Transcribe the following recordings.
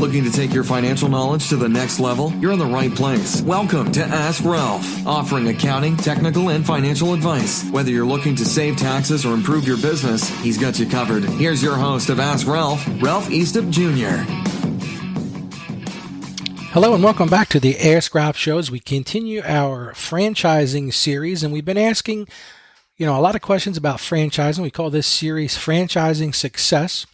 Looking to take your financial knowledge to the next level? You're in the right place. Welcome to Ask Ralph, offering accounting, technical, and financial advice. Whether you're looking to save taxes or improve your business, he's got you covered. Here's your host of Ask Ralph, Ralph Eastop Jr. Hello and welcome back to the Ask Ralph Show as we continue our franchising series. And we've been asking, a lot of questions about franchising. We call this series Franchising Success.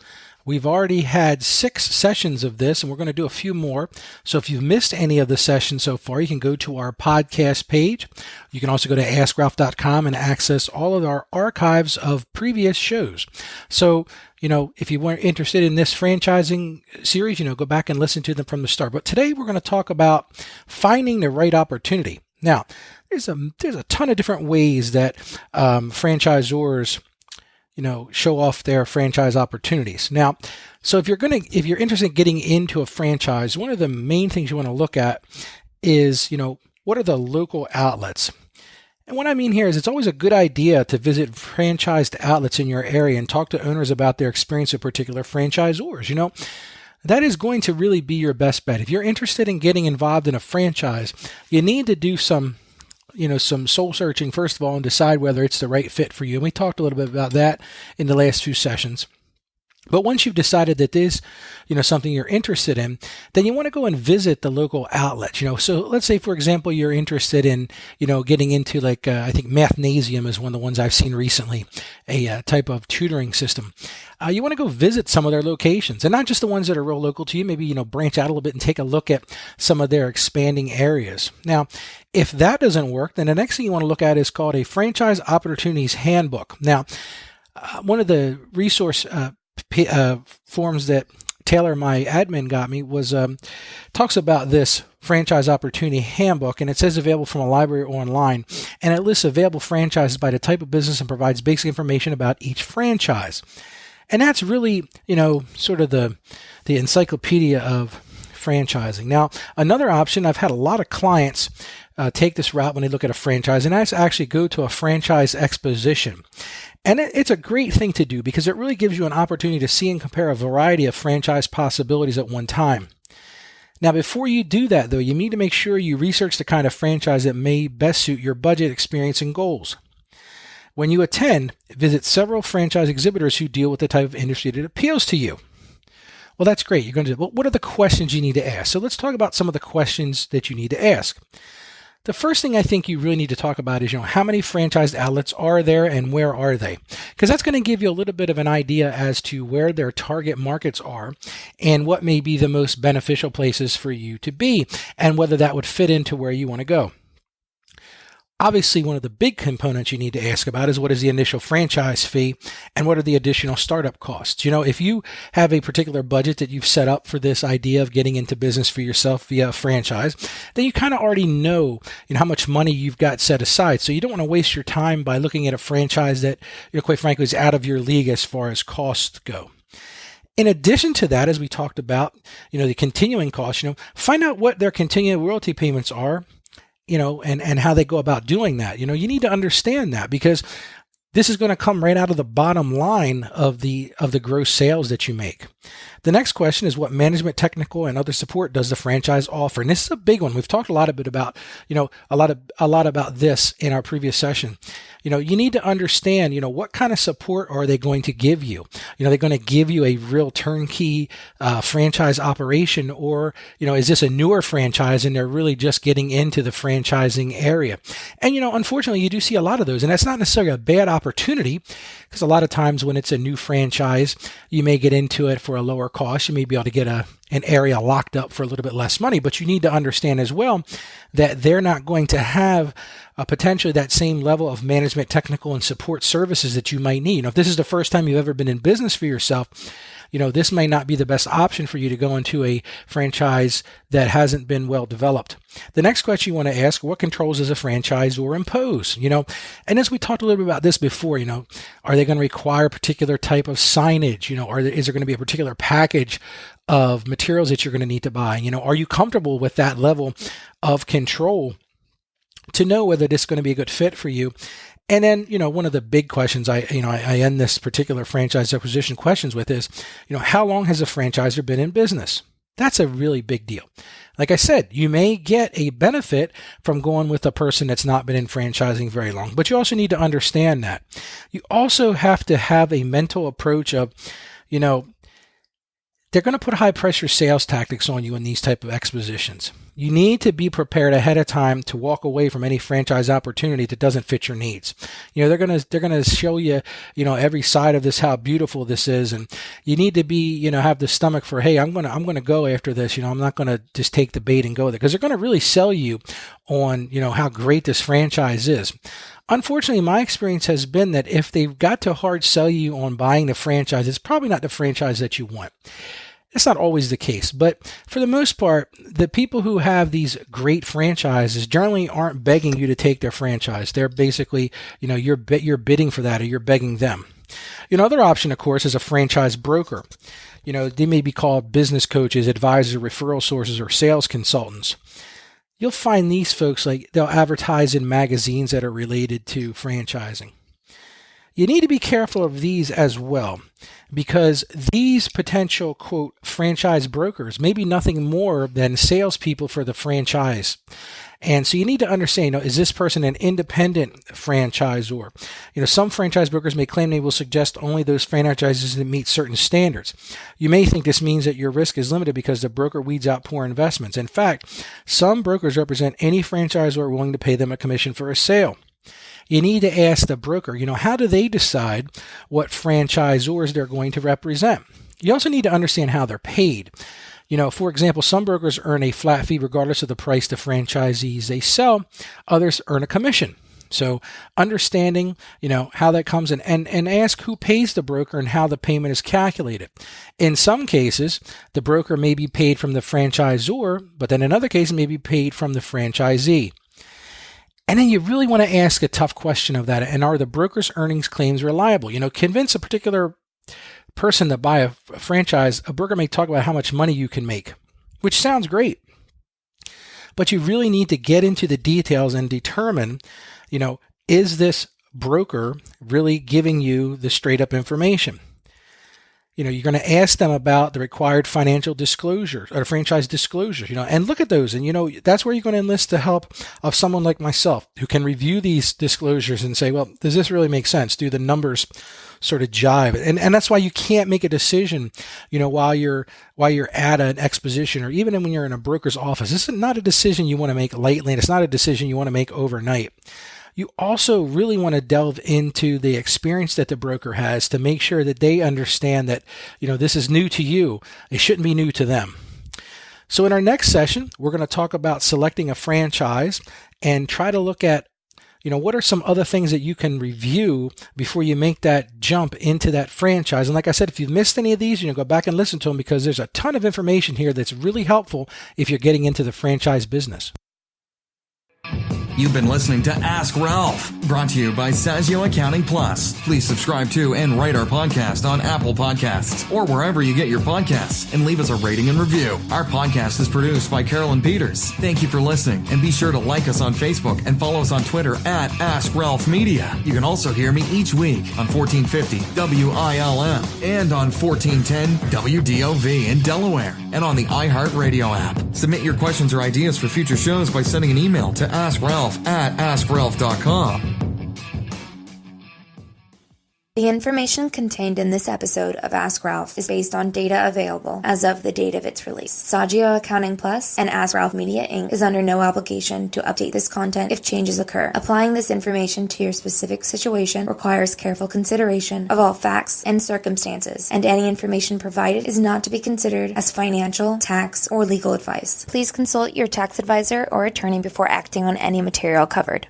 We've already had 6 sessions of this, and we're going to do a few more. So if you've missed any of the sessions so far, you can go to our podcast page. You can also go to AskRalph.com and access all of our archives of previous shows. So, if you weren't interested in this franchising series, go back and listen to them from the start. But today we're going to talk about finding the right opportunity. Now, there's a ton of different ways that franchisors show off their franchise opportunities. Now, so if you're interested in getting into a franchise, one of the main things you want to look at is, what are the local outlets? And what I mean here is it's always a good idea to visit franchised outlets in your area and talk to owners about their experience with particular franchisors. That is going to really be your best bet. If you're interested in getting involved in a franchise, you need to do some soul searching first of all and decide whether it's the right fit for you. And we talked a little bit about that in the last few sessions. But once you've decided that this, something you're interested in, then you want to go and visit the local outlets. So let's say, for example, you're interested in, getting into I think Mathnasium is one of the ones I've seen recently, a type of tutoring system. You want to go visit some of their locations, and not just the ones that are real local to you. Maybe, branch out a little bit and take a look at some of their expanding areas. Now, if that doesn't work, then the next thing you want to look at is called a Franchise Opportunities Handbook. Now, one of the resource forms that Taylor, my admin, got me was talks about this Franchise Opportunity Handbook, and it says available from a library or online, and it lists available franchises by the type of business and provides basic information about each franchise. And that's really, sort of the encyclopedia of franchising. Now, another option, I've had a lot of clients take this route when they look at a franchise, and that's actually go to a franchise exposition. And it's a great thing to do because it really gives you an opportunity to see and compare a variety of franchise possibilities at one time. Now, before you do that, though, you need to make sure you research the kind of franchise that may best suit your budget, experience, and goals. When you attend, visit several franchise exhibitors who deal with the type of industry that appeals to you. Well, that's great. You're going to do, well, what are the questions you need to ask? So let's talk about some of the questions that you need to ask. The first thing I think you really need to talk about is, how many franchised outlets are there and where are they? Because that's going to give you a little bit of an idea as to where their target markets are and what may be the most beneficial places for you to be and whether that would fit into where you want to go. Obviously, one of the big components you need to ask about is what is the initial franchise fee and what are the additional startup costs. If you have a particular budget that you've set up for this idea of getting into business for yourself via a franchise, then you kind of already know, how much money you've got set aside. So you don't want to waste your time by looking at a franchise that, quite frankly, is out of your league as far as costs go. In addition to that, as we talked about, the continuing costs, find out what their continuing royalty payments are. And how they go about doing that. You need to understand that because this is going to come right out of the bottom line of the gross sales that you make. The next question is what management, technical, and other support does the franchise offer? And this is a big one. We've talked a lot about, a lot about this in our previous session. You need to understand, what kind of support are they going to give you? They're going to give you a real turnkey franchise operation, or, is this a newer franchise and they're really just getting into the franchising area? And, unfortunately, you do see a lot of those, and that's not necessarily a bad opportunity because a lot of times when it's a new franchise, you may get into it for a lower cost. You may be able to get an area locked up for a little bit less money, but you need to understand as well that they're not going to have potentially that same level of management, technical, and support services that you might need. If this is the first time you've ever been in business for yourself, this may not be the best option for you to go into a franchise that hasn't been well developed. The next question you want to ask, what controls does a franchisor impose? And as we talked a little bit about this before, are they going to require a particular type of signage? Is there going to be a particular package of materials that you're going to need to buy? Are you comfortable with that level of control to know whether this is going to be a good fit for you? And then, one of the big questions I end this particular franchise acquisition questions with is, how long has a franchisor been in business? That's a really big deal. Like I said, you may get a benefit from going with a person that's not been in franchising very long, but you also need to understand that. You also have to have a mental approach of, they're going to put high pressure sales tactics on you in these type of expositions. You need to be prepared ahead of time to walk away from any franchise opportunity that doesn't fit your needs. They're going to show you, every side of this, how beautiful this is. And you need to be, have the stomach for, hey, I'm going to go after this. I'm not going to just take the bait and go there, because they're going to really sell you on, how great this franchise is. Unfortunately, my experience has been that if they've got to hard sell you on buying the franchise, it's probably not the franchise that you want. It's not always the case, but for the most part, the people who have these great franchises generally aren't begging you to take their franchise. They're basically, you're bidding for that, or you're begging them. Another option, of course, is a franchise broker. They may be called business coaches, advisors, referral sources, or sales consultants. You'll find these folks, they'll advertise in magazines that are related to franchising. You need to be careful of these as well, because these potential, quote, franchise brokers may be nothing more than salespeople for the franchise. And so you need to understand, is this person an independent franchisor? Some franchise brokers may claim they will suggest only those franchises that meet certain standards. You may think this means that your risk is limited because the broker weeds out poor investments. In fact, some brokers represent any franchisor willing to pay them a commission for a sale. You need to ask the broker, how do they decide what franchisors they're going to represent? You also need to understand how they're paid. For example, some brokers earn a flat fee regardless of the price the franchisees they sell. Others earn a commission. So understanding, how that comes in, and ask who pays the broker and how the payment is calculated. In some cases, the broker may be paid from the franchisor, but then in other cases, may be paid from the franchisee. And then you really want to ask a tough question of that. And are the broker's earnings claims reliable? Convince a particular person to buy a franchise. A broker may talk about how much money you can make, which sounds great. But you really need to get into the details and determine, is this broker really giving you the straight up information? You're going to ask them about the required financial disclosures or franchise disclosures, and look at those. And, that's where you're going to enlist the help of someone like myself who can review these disclosures and say, well, does this really make sense? Do the numbers sort of jive? And that's why you can't make a decision, while you're at an exposition, or even when you're in a broker's office. This is not a decision you want to make lightly, and it's not a decision you want to make overnight. You also really want to delve into the experience that the broker has to make sure that they understand that, this is new to you. It shouldn't be new to them. So in our next session, we're going to talk about selecting a franchise and try to look at, what are some other things that you can review before you make that jump into that franchise. And like I said, if you've missed any of these, go back and listen to them, because there's a ton of information here that's really helpful if you're getting into the franchise business. You've been listening to Ask Ralph, brought to you by Saggio Accounting Plus. Please subscribe to and rate our podcast on Apple Podcasts or wherever you get your podcasts, and leave us a rating and review. Our podcast is produced by Carolyn Peters. Thank you for listening, and be sure to like us on Facebook and follow us on Twitter at Ask Ralph Media. You can also hear me each week on 1450 WILM and on 1410 WDOV in Delaware, and on the iHeartRadio app. Submit your questions or ideas for future shows by sending an email to AskRalph@AskRalph.com. The information contained in this episode of Ask Ralph is based on data available as of the date of its release. Saggio Accounting Plus and Ask Ralph Media Inc. is under no obligation to update this content if changes occur. Applying this information to your specific situation requires careful consideration of all facts and circumstances, and any information provided is not to be considered as financial, tax, or legal advice. Please consult your tax advisor or attorney before acting on any material covered.